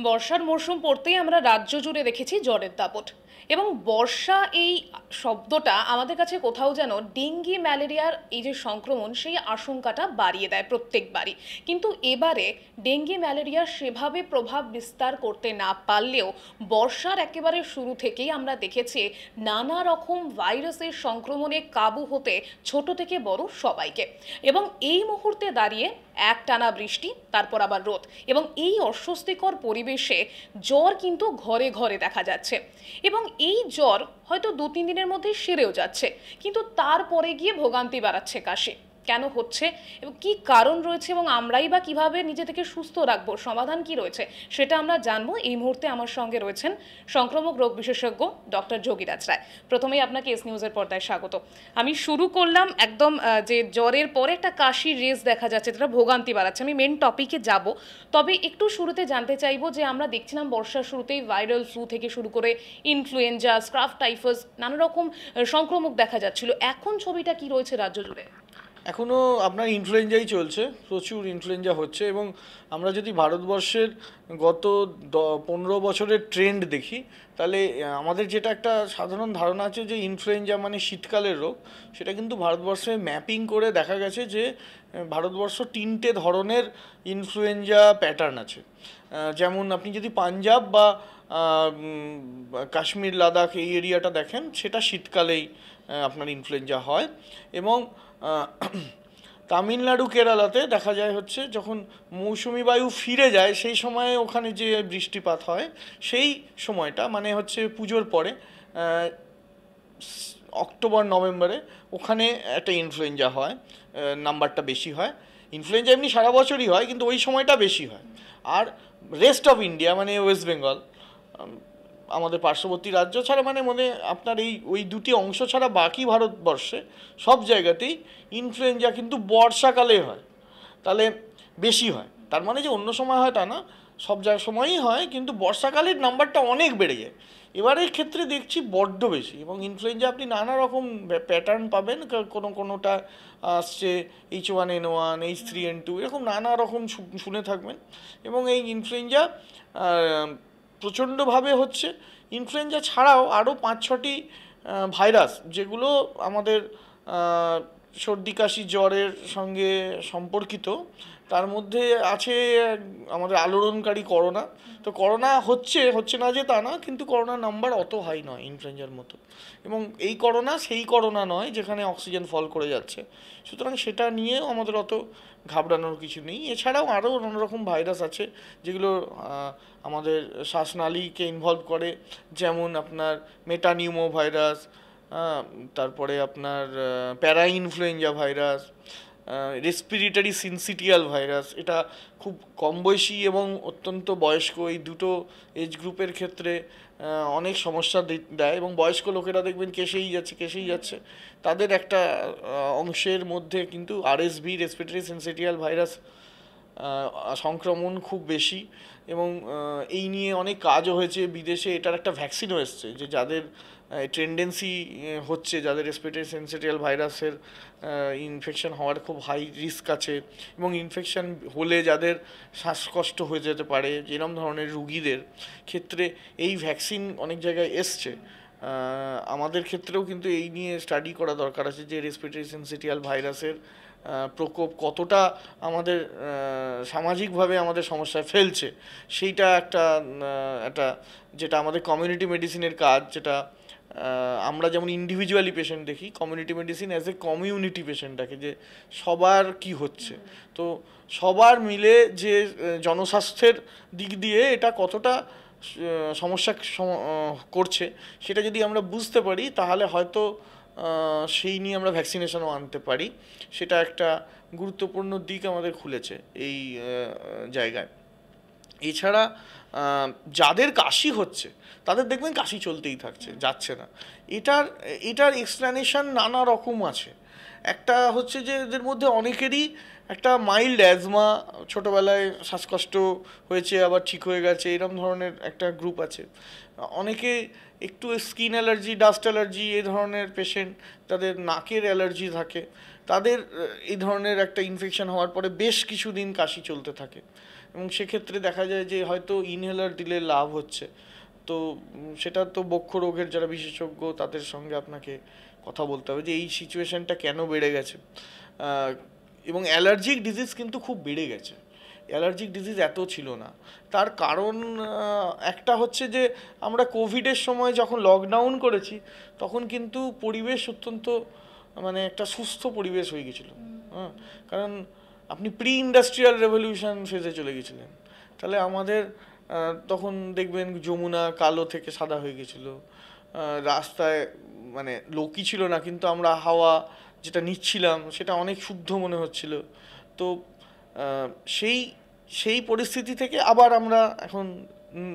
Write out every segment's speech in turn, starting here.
বর্ষার মরশুম পড়তেই আমরা রাজ্য জুড়ে দেখেছি জ্বরের দাপট। এবং বর্ষা এই শব্দটা আমাদের কাছে কোথাও যেন ডেঙ্গি ম্যালেরিয়ার এই যে সংক্রমণ সেই আশঙ্কাটা বাড়িয়ে দেয় প্রত্যেকবারই। কিন্তু এবারে ডেঙ্গি ম্যালেরিয়া সেভাবে প্রভাব বিস্তার করতে না পারলেও বর্ষার একেবারে শুরু থেকেই আমরা দেখেছি নানা রকম ভাইরাসের সংক্রমণে কাবু হতে ছোট থেকে বড় সবাইকে। এবং এই মুহূর্তে দাঁড়িয়ে একটানা বৃষ্টি, তারপর আবার রোদ, এবং এই অস্বস্তিকর পরিবেশে জ্বর কিন্তু ঘরে ঘরে দেখা যাচ্ছে। এবং এই জ্বর হয়তো 2-3 দিনের মধ্যে সেরেও যাচ্ছে, কিন্তু তারপরে গিয়ে ভোগান্তি বাড়াচ্ছে কাশি। কেন হচ্ছে এবং কি কারণ রয়েছে এবং আমরাই বা কিভাবে নিজে থেকে সুস্থ রাখবো, সমাধান কি রয়েছে, সেটা আমরা জানবো। এই মুহূর্তে আমার সঙ্গে রয়েছেন সংক্রামক রোগ বিশেষজ্ঞ ডক্টর যোগীরাজ রায়। প্রথমেই আপনাকে এস নিউজের পর্দায় স্বাগত। আমি শুরু করলাম একদম যে জ্বরের পরে একটা কাশির রেস দেখা যাচ্ছে, যেটা ভোগান্তি বাড়াচ্ছে। আমি মেন টপিকে যাব, তবে একটু শুরুতে জানতে চাইবো যে আমরা দেখছিলাম বর্ষার শুরুতেই ভাইরাল ফ্লু থেকে শুরু করে ইনফ্লুয়েঞ্জা, স্ক্রাফ টাইফাস, নানা রকম সংক্রমক দেখা যাচ্ছিল। এখন ছবিটা কি রয়েছে রাজ্য জুড়ে? এখনও আপনার ইনফ্লুয়েঞ্জাই চলছে, প্রচুর ইনফ্লুয়েঞ্জা হচ্ছে। এবং আমরা যদি ভারতবর্ষের গত 15 বছরের ট্রেন্ড দেখি, তাহলে আমাদের যেটা একটা সাধারণ ধারণা আছে যে ইনফ্লুয়েঞ্জা মানে শীতকালের রোগ, সেটা কিন্তু ভারতবর্ষে ম্যাপিং করে দেখা গেছে যে ভারতবর্ষ 3টে ধরনের ইনফ্লুয়েঞ্জা প্যাটার্ন আছে। যেমন আপনি যদি পাঞ্জাব বা কাশ্মীর, লাদাখ এই এরিয়াটা দেখেন, সেটা শীতকালেই আপনার ইনফ্লুয়েঞ্জা হয়। এবং তামিলনাড়ু, কেরালাতে দেখা যায় হচ্ছে যখন মৌসুমি বায়ু ফিরে যায়, সেই সময়ে ওখানে যে বৃষ্টিপাত হয়, সেই সময়টা মানে হচ্ছে পুজোর পরে অক্টোবর নভেম্বরে ওখানে একটা ইনফ্লুয়েঞ্জা হয়, নাম্বারটা বেশি হয়। ইনফ্লুয়েঞ্জা এমনি সারা বছরই হয়, কিন্তু ওই সময়টা বেশি হয়। আর রেস্ট অফ ইন্ডিয়া মানে ওয়েস্ট বেঙ্গল, আমাদের পার্শ্ববর্তী রাজ্য ছাড়া, মানে আপনার ওই দুটি অংশ ছাড়া বাকি ভারতবর্ষে সব জায়গাতেই ইনফ্লুয়েঞ্জা কিন্তু বর্ষাকালে হয়, তাহলে বেশি হয়। তার মানে যে অন্য সময় হয় তা না, সব সময়ই হয়, কিন্তু বর্ষাকালের নাম্বারটা অনেক বেড়ে যায়। এবারের ক্ষেত্রে দেখছি বড্ড বেশি। এবং ইনফ্লুয়েঞ্জা আপনি নানা রকম প্যাটার্ন পাবেন, কোনোটা আসছে H1N1, H3N2, এরকম নানা রকম শুনে থাকবেন। এবং এই ইনফ্লুয়েঞ্জা প্রচণ্ডভাবে হচ্ছে। ইনফ্লুয়েঞ্জা ছাড়াও আরও 5-6টি ভাইরাস, যেগুলো আমাদের সর্দি কাশি জ্বরের সঙ্গে সম্পর্কিত। তার মধ্যে আছে আমাদের আলোড়নকারী করোনা। তো করোনা হচ্ছে না যে তা না, কিন্তু করোনার নাম্বার অত হাই নয় ইনফ্লুয়েঞ্জার মতো। এবং এই করোনা সেই করোনা নয় যেখানে অক্সিজেন ফল করে যাচ্ছে, সুতরাং সেটা নিয়েও আমাদের অত ঘাবড়ানোর কিছু নেই। এছাড়াও আরও নানা রকম ভাইরাস আছে যেগুলো আমাদের শ্বাসনালীকে ইনভলভ করে, যেমন আপনার মেটানিউমো ভাইরাস, তারপরে আপনার প্যারা influenza virus, respiratory syncytial virus. এটা খুব কম বয়সী এবং অত্যন্ত বয়স্ক, এই দুটো এজ গ্রুপের ক্ষেত্রে অনেক সমস্যা দেয়। এবং বয়স্ক লোকেরা দেখবেন কেসেই যাচ্ছে। তাদের একটা অংশের মধ্যে কিন্তু আরএসভি, রেসপিরেটরি সিনসিটিয়াল ভাইরাস সংক্রমণ খুব বেশি। এবং এই নিয়ে অনেক কাজও হয়েছে বিদেশে। এটার একটা ভ্যাকসিনও এসছে, যে যাদের টেন্ডেন্সি হচ্ছে, যাদের রেসপিরেটরি সিনসিটিয়াল ভাইরাসের ইনফেকশন হওয়ার খুব হাই রিস্ক আছে, এবং ইনফেকশন হলে যাদের শ্বাসকষ্ট হয়ে যেতে পারে, যেরকম ধরনের রুগীদের ক্ষেত্রে এই ভ্যাকসিন অনেক জায়গায় এসছে। আমাদের ক্ষেত্রেও কিন্তু এই নিয়ে স্টাডি করা দরকার আছে যে রেসপিরেটরি সিনসিটিয়াল ভাইরাসের প্রকোপ কতটা আমাদের সামাজিকভাবে আমাদের সমস্যায় ফেলছে। সেইটা একটা যেটা আমাদের কমিউনিটি মেডিসিনের কাজ, যেটা আমরা যেমন ইন্ডিভিজুয়ালি পেশেন্ট দেখি, community medicine as a community patient দেখে, যে সবার কি হচ্ছে। তো সবার মিলে যে জনস্বাস্থ্যের দিক দিয়ে এটা কতটা সমস্যা করছে, সেটা যদি আমরা বুঝতে পারি, তাহলে হয়তো সেই নিয়ে আমরা ভ্যাকসিনেশনও আনতে পারি। সেটা একটা গুরুত্বপূর্ণ দিক আমাদের খুলেছে এই জায়গায়। এছাড়া যাদের কাশি হচ্ছে, তাদের দেখবেন কাশি চলতেই যাচ্ছে না। এটার এক্সপ্লেনেশন নানা রকম আছে। একটা হচ্ছে যে এদের মধ্যে অনেকেরই একটা মাইল্ড অ্যাজমা, ছোটোবেলায় শ্বাসকষ্ট হয়েছে আবার ঠিক হয়ে গেছে, এরকম ধরনের একটা গ্রুপ আছে। অনেকে একটু স্কিন অ্যালার্জি, ডাস্ট অ্যালার্জি, এই ধরনের পেশেন্ট, তাদের নাকের অ্যালার্জি থাকে, তাদের এই ধরনের একটা ইনফেকশন হওয়ার পরে বেশ কিছুদিন কাশি চলতে থাকে। এবং সেক্ষেত্রে দেখা যায় যে হয়তো ইনহেলার দিলে লাভ হচ্ছে। তো সেটা তো বক্ষ রোগের যারা বিশেষজ্ঞ তাদের সঙ্গে আপনাকে কথা বলতে হবে যে এই সিচুয়েশনটা কেন বেড়ে গেছে। এবং অ্যালার্জিক ডিজিজ কিন্তু খুব বেড়ে গেছে, অ্যালার্জিক ডিজিজ এত ছিল না। তার কারণ একটা হচ্ছে যে আমরা কোভিডের সময় যখন লকডাউন করেছি তখন কিন্তু পরিবেশ অত্যন্ত মানে একটা সুস্থ পরিবেশ হয়ে গেছিলো। হ্যাঁ, কারণ আপনি প্রি ইন্ডাস্ট্রিয়াল রেভলিউশন ফেজে চলে গেছিলেন। তাহলে আমাদের তখন দেখবেন যমুনা কালো থেকে সাদা হয়ে গেছিলো, রাস্তায় মানে লোকই ছিল না কিন্তু আমরা হাওয়া যেটা নিচ্ছিলাম সেটা অনেক শুদ্ধ মনে হচ্ছিল। তো সেই সেই পরিস্থিতি থেকে আবার আমরা এখন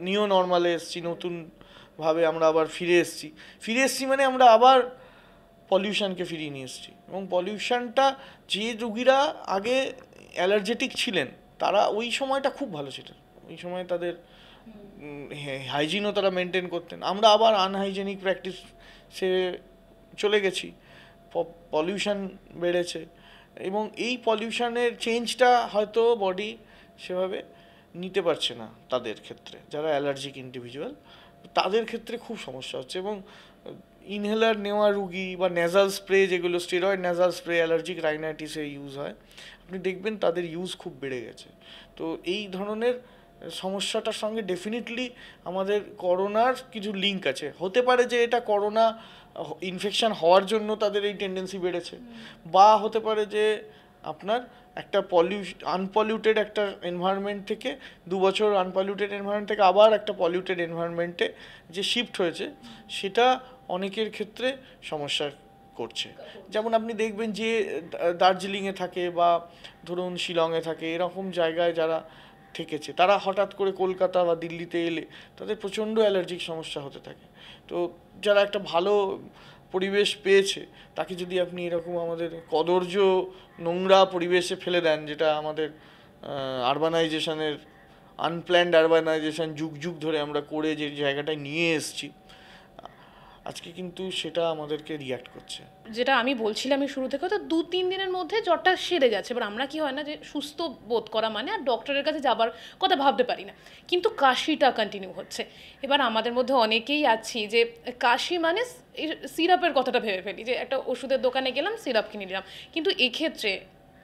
নিও নর্মালে এসেছি, নতুনভাবে আমরা আবার ফিরে এসেছি মানে আমরা আবার পলিউশনকে ফিরিয়ে নিয়ে এসেছি। এবং পলিউশনটা যে রুগীরা আগে অ্যালার্জেটিক ছিলেন তারা ওই সময়টা খুব ভালো ছিলেন, ওই সময় তাদের হাইজিনও তারা মেনটেন করতেন। আমরা আবার আনহাইজেনিক প্র্যাকটিস সে চলে গেছি, পলিউশন বেড়েছে এবং এই পলিউশনের চেঞ্জটা হয়তো বডি সেভাবে নিতে পারছে না। তাদের ক্ষেত্রে যারা অ্যালার্জিক ইন্ডিভিজুয়াল তাদের ক্ষেত্রে খুব সমস্যা হচ্ছে। এবং ইনহেলার নেওয়া রুগী বা নেজাল স্প্রে, যেগুলো স্টেরয়েড নেজাল স্প্রে অ্যালার্জিক রাইনাইটিসে ইউজ হয়, আপনি দেখবেন তাদের ইউজ খুব বেড়ে গেছে। তো এই ধরনের সমস্যাটার সঙ্গে ডেফিনেটলি আমাদের করোনার কিছু লিঙ্ক আছে। হতে পারে যে এটা করোনা ইনফেকশন হওয়ার জন্য তাদের এই টেন্ডেন্সি বেড়েছে, বা হতে পারে যে আপনার একটা আনপলিউটেড একটা এনভায়রনমেন্ট থেকে 2 বছর আনপলিউটেড এনভায়রনমেন্ট থেকে আবার একটা পলিউটেড এনভায়রনমেন্টে যে শিফট হয়েছে সেটা অনেকের ক্ষেত্রে সমস্যা করছে। যেমন আপনি দেখবেন যে দার্জিলিংয়ে থাকে বা ধরুন শিলংয়ে থাকে, এরকম জায়গায় যারা থেকেছে তারা হঠাৎ করে কলকাতা বা দিল্লিতে এলে তাদের প্রচণ্ড অ্যালার্জিক সমস্যা হতে থাকে। তো যারা একটা ভালো পরিবেশ পেয়েছে তাকে যদি আপনি এরকম আমাদের কদর্য নোংরা পরিবেশে ফেলে দেন, যেটা আমাদের আরবানাইজেশনের আনপ্ল্যান্ড আরবানাইজেশন যুগ যুগ ধরে আমরা করে যে জায়গাটায় নিয়ে এসেছি, আজকে কিন্তু সেটা আমাদেরকে রিয়াক্ট করছে। যেটা আমি বলছিলাম শুরু থেকে, তো 2-3 দিনের মধ্যে জ্বরটা সেরে যাচ্ছে। এবার আমরা কি হয় না যে সুস্থ বোধ করা মানে আর ডক্টরের কাছে যাবার কথা ভাবতে পারি না, কিন্তু কাশিটা কন্টিনিউ হচ্ছে। এবার আমাদের মধ্যে অনেকেই আছি যে কাশি মানে সিরাপের কথাটা ভেবে ফেলি, যে একটা ওষুধের দোকানে গেলাম সিরাপ কিনে নিলাম, কিন্তু এক্ষেত্রে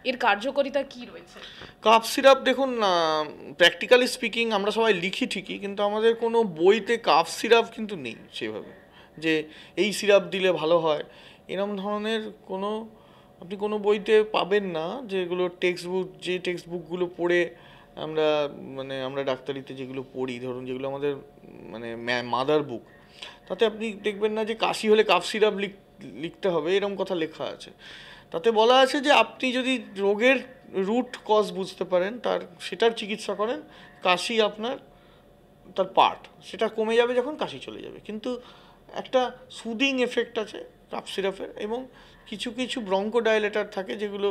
এর কার্যকারিতা কি রয়েছে? কাফ সিরাপ দেখুন, প্র্যাকটিক্যালি স্পিকিং আমরা সবাই লিখি ঠিকই, কিন্তু আমাদের কোনো বইতে কাফ সিরাপ কিন্তু নেই সেভাবে যে এই সিরাপ দিলে ভালো হয়, এরম ধরনের কোনো আপনি কোনো বইতে পাবেন না। যেগুলো টেক্সট বুকগুলো পড়ে আমরা ডাক্তারিতে যেগুলো পড়ি, ধরুন যেগুলো আমাদের মানে মাদার বুক, তাতে আপনি দেখবেন না যে কাশি হলে কাফ সিরাপ লিখতে হবে এরকম কথা লেখা আছে। তাতে বলা আছে যে আপনি যদি রোগের রুট কজ বুঝতে পারেন, সেটার চিকিৎসা করেন, কাশি আপনার তার পার্ট, সেটা কমে যাবে যখন কাশি চলে যাবে। কিন্তু একটা সুদিং এফেক্ট আছে কাফ সিরাপের, এবং কিছু কিছু ব্রঙ্কোডাইলেটার থাকে যেগুলো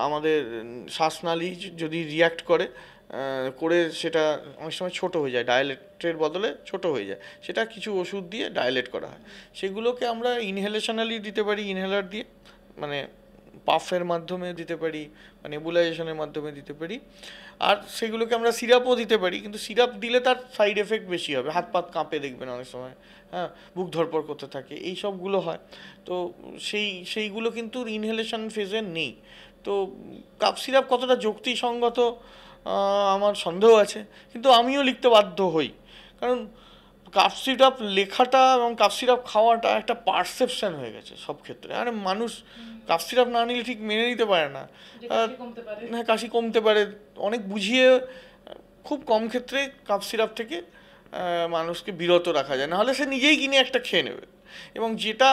আমাদের শ্বাসনালী যদি রিয়াক্ট করে সেটা অনেক সময় ছোট হয়ে যায়, ডায়ালেটের বদলে ছোট হয়ে যায়, সেটা কিছু ওষুধ দিয়ে ডায়ালেট করা হয়। সেগুলোকে আমরা ইনহেলেশনালি দিতে পারি, ইনহেলার দিয়ে মানে পাফের মাধ্যমে দিতে পারি বা নেবুলাইজেশনের মাধ্যমে দিতে পারি। আর সেগুলোকে আমরা সিরাপও দিতে পারি, কিন্তু সিরাপ দিলে তার সাইড এফেক্ট বেশি হবে, হাত পাত কাঁপে দেখবেন অনেক সময়, হ্যাঁ, বুক ধরপড় করতে থাকে, এই সবগুলো হয়। তো সেইগুলো কিন্তু ইনহেলেশন ফেজে নেই। তো কাফ সিরাপ কতটা যুক্তিসঙ্গত আমার সন্দেহ আছে, কিন্তু আমিও লিখতে বাধ্য হই, কারণ কাফ সিরাপ লেখাটা এবং কাফ সিরাপ খাওয়াটা একটা পারসেপশন হয়ে গেছে সব ক্ষেত্রে। আরে মানুষ কাফ সিরাপ না নিলে ঠিক মেনে নিতে পারে না, হ্যাঁ কাশি কমতে পারে, অনেক বুঝিয়ে খুব কম ক্ষেত্রে কাফ সিরাপ থেকে মানুষকে বিরত রাখা যায়, নাহলে সে নিজেই কিনে একটা খেয়ে নেবে। এবং যেটা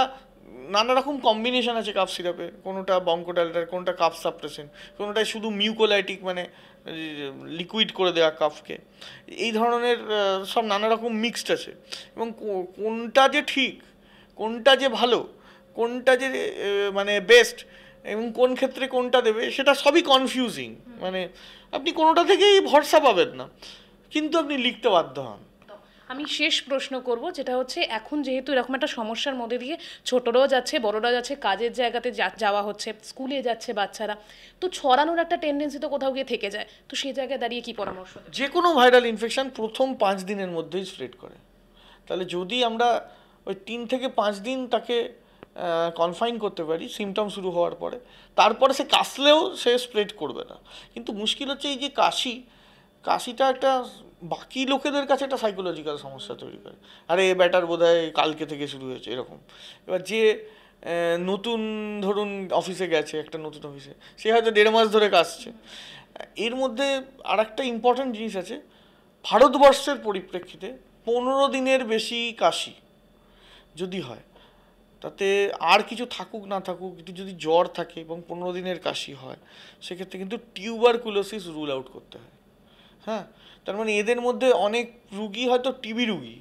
নানা রকম কম্বিনেশন আছে কাফ সিরাপে, কোনোটা বঙ্কোডাইলেটার, কোনোটা কাফ সাপ্রেসেন্ট, কোনোটায় শুধু মিউকোলাইটিক মানে লিকুইড করে দেওয়া কাফকে, এই ধরনের সব নানা রকম মিক্সড আছে। এবং কোনটা যে ঠিক, কোনটা যে ভালো, কোনটা যে মানে বেস্ট, এবং কোন ক্ষেত্রে কোনটা দেবে সেটা সবই কনফিউজিং। মানে আপনি কোনোটা থেকেই ভরসা পাবেন না, কিন্তু আপনি লিখতে বাধ্য হন। আমি শেষ প্রশ্ন করব, যেটা হচ্ছে এখন যেহেতু এরকম একটা সমস্যার মধ্যে দিয়ে ছোটরাও যাচ্ছে, বড়রা যাচ্ছে, কাজের জায়গাতে যাওয়া হচ্ছে, স্কুলে যাচ্ছে বাচ্চারা, তো ছড়ানোর একটা টেন্ডেন্সি তো কোথাও গিয়ে থেকে যায়, তো সেই জায়গায় দাঁড়িয়ে কি পরামর্শ দেবেন? যে কোনো ভাইরাল ইনফেকশন প্রথম 5 দিনের মধ্যেই স্প্রেড করে। তাহলে যদি আমরা ওই 3 থেকে 5 দিন তাকে কনফাইন করতে পারি সিমটম শুরু হওয়ার পরে, তারপরে সে কাশলেও সে স্প্রেড করবে না। কিন্তু মুশকিল হচ্ছে এই যে কাশিটা একটা বাকি লোকেদের কাছে একটা সাইকোলজিক্যাল সমস্যা তৈরি করে। আরে এ ব্যাটার বোধহয় কালকে থেকে শুরু হয়েছে এরকম। এবার যে নতুন ধরুন অফিসে গেছে, একটা নতুন অফিসে, সে হয়তো 1.5 মাস ধরে কাশছে। এর মধ্যে আর একটা ইম্পর্ট্যান্ট জিনিস আছে, ভারতবর্ষের পরিপ্রেক্ষিতে 15 দিনের বেশি কাশি যদি হয়, তাতে আর কিছু থাকুক না থাকুক, কিন্তু যদি জ্বর থাকে এবং 15 দিনের কাশি হয়, সেক্ষেত্রে কিন্তু টিউবারকুলোসিস রুল আউট করতে হয়। হ্যাঁ, তার মানে এদের মধ্যে অনেক রুগী হয়তো টিবি রুগী,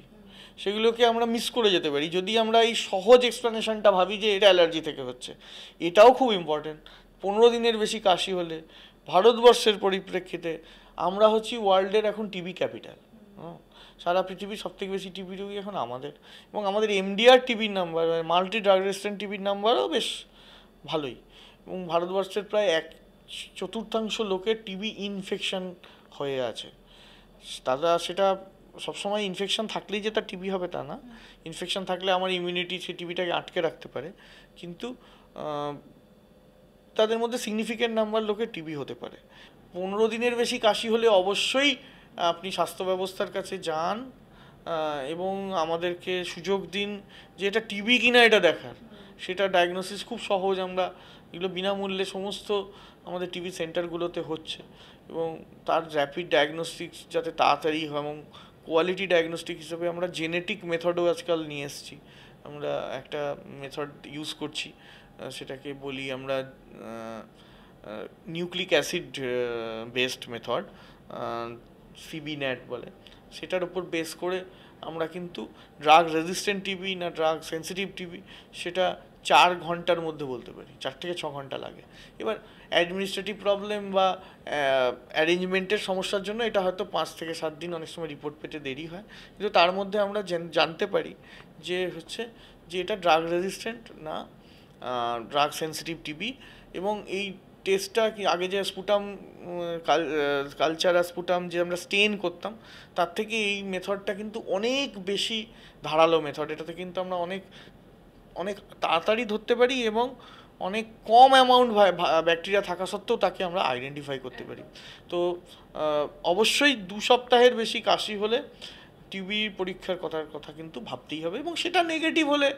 সেগুলোকে আমরা মিস করে যেতে পারি যদি আমরা এই সহজ এক্সপ্লেনেশনটা ভাবি যে এটা অ্যালার্জি থেকে হচ্ছে। এটাও খুব ইম্পর্টেন্ট। 15 দিনের বেশি কাশি হলে ভারতবর্ষের পরিপ্রেক্ষিতে আমরা হচ্ছি ওয়ার্ল্ডের এখন টিবি ক্যাপিটাল। সারা পৃথিবীর সবথেকে বেশি টিবি রোগী এখন আমাদের, এবং আমাদের এমডিআর টিবির নাম্বার, মাল্টি ড্রাগ রেজিস্ট্যান্ট টিবির নাম্বারও বেশ ভালোই। এবং ভারতবর্ষের প্রায় 1/4 লোকের টিবি ইনফেকশন হয়ে আছে। তারা সেটা সবসময় ইনফেকশন থাকলেই যে তার টিবি হবে তা না। ইনফেকশন থাকলে আমার ইমিউনিটি সেই টিবিটাকে আটকে রাখতে পারে, কিন্তু তাদের মধ্যে সিগনিফিক্যান্ট নাম্বার লোকের টিবি হতে পারে। 15 দিনের বেশি কাশি হলে অবশ্যই আপনি স্বাস্থ্য ব্যবস্থার কাছে যান এবং আমাদেরকে সুযোগ দিন যে এটা টিবি কিনা এটা দেখার। সেটা ডায়াগনোসিস খুব সহজ, আমরা এগুলো বিনামূল্যে সমস্ত আমাদের টিবি সেন্টারগুলোতে হচ্ছে, এবং তার র্যাপিড ডায়াগনস্টিক্স যাতে তাড়াতাড়ি হয়, এবং কোয়ালিটি ডায়াগনস্টিক হিসেবে আমরা জেনেটিক মেথডও আজকাল নিয়ে এসেছি। আমরা একটা মেথড ইউজ করছি, সেটাকে বলি আমরা নিউক্লিক অ্যাসিড বেসড মেথড, সিবিন্যাট বলে। সেটার উপর বেস করে আমরা কিন্তু ড্রাগ রেজিস্ট্যান্ট টিবি না ড্রাগ সেন্সিটিভ টিবি সেটা 4 ঘন্টার মধ্যে বলতে পারি। 4 থেকে 6 ঘন্টা লাগে। এবার অ্যাডমিনিস্ট্রেটিভ প্রবলেম বা অ্যারেঞ্জমেন্টের সমস্যার জন্য এটা হয়তো 5 থেকে 7 দিন অনেক সময় রিপোর্ট পেতে দেরি হয়, কিন্তু তার মধ্যে আমরা জানতে পারি যে এটা ড্রাগ রেজিস্ট্যান্ট না ড্রাগ সেন্সিটিভ টিবি। এবং এই টেস্টটা কি আগে যে স্পুটাম কালচার আর স্পুটাম যে আমরা স্টেন করতাম, তার থেকে এই মেথডটা কিন্তু অনেক বেশি ধারালো মেথড। এটাতে কিন্তু আমরা অনেক তাড়াতাড়ি ধরতে পারি এবং অনেক কম অ্যামাউন্ট ব্যাকটেরিয়া থাকা সত্ত্বেও তাকে আমরা আইডেন্টিফাই করতে পারি। তো অবশ্যই 2 সপ্তাহের বেশি কাশি হলে টিবি পরীক্ষার কথা কিন্তু ভাবতেই হবে, এবং সেটা নেগেটিভ হলে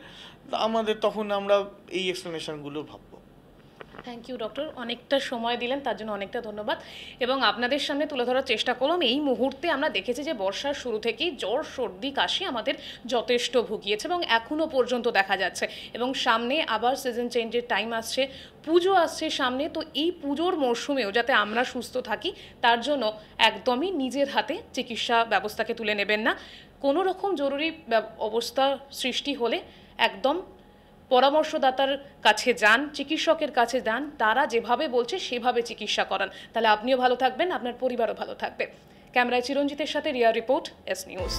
আমাদের তখন আমরা এই এক্সপ্লেনেশনগুলো ভাববো। থ্যাংক ইউ ডক্টর, অনেকটা সময় দিলেন, তার জন্য অনেকটা ধন্যবাদ। এবং আপনাদের সামনে তুলে ধরার চেষ্টা করলাম, এই মুহূর্তে আমরা দেখেছি যে বর্ষার শুরু থেকেই জ্বর, সর্দি, কাশি আমাদের যথেষ্ট ভুগিয়েছে এবং এখনও পর্যন্ত দেখা যাচ্ছে। এবং সামনে আবার সিজন চেঞ্জের টাইম আসছে, পুজো আসছে সামনে, তো এই পুজোর মরশুমেও যাতে আমরা সুস্থ থাকি তার জন্য একদমই নিজের হাতে চিকিৎসা ব্যবস্থাকে তুলে নেবেন না। কোনো রকম জরুরি অবস্থা সৃষ্টি হলে একদম পরামর্শদাতার কাছে যান, চিকিৎসকের কাছে যান, তারা যেভাবে বলছে সেভাবে চিকিৎসা করান, তাহলে আপনিও ভালো থাকবেন, আপনার পরিবারও ভালো থাকবে। ক্যামেরায় চিরঞ্জিতের সাথে রিয়া রিপোর্ট, এস নিউজ।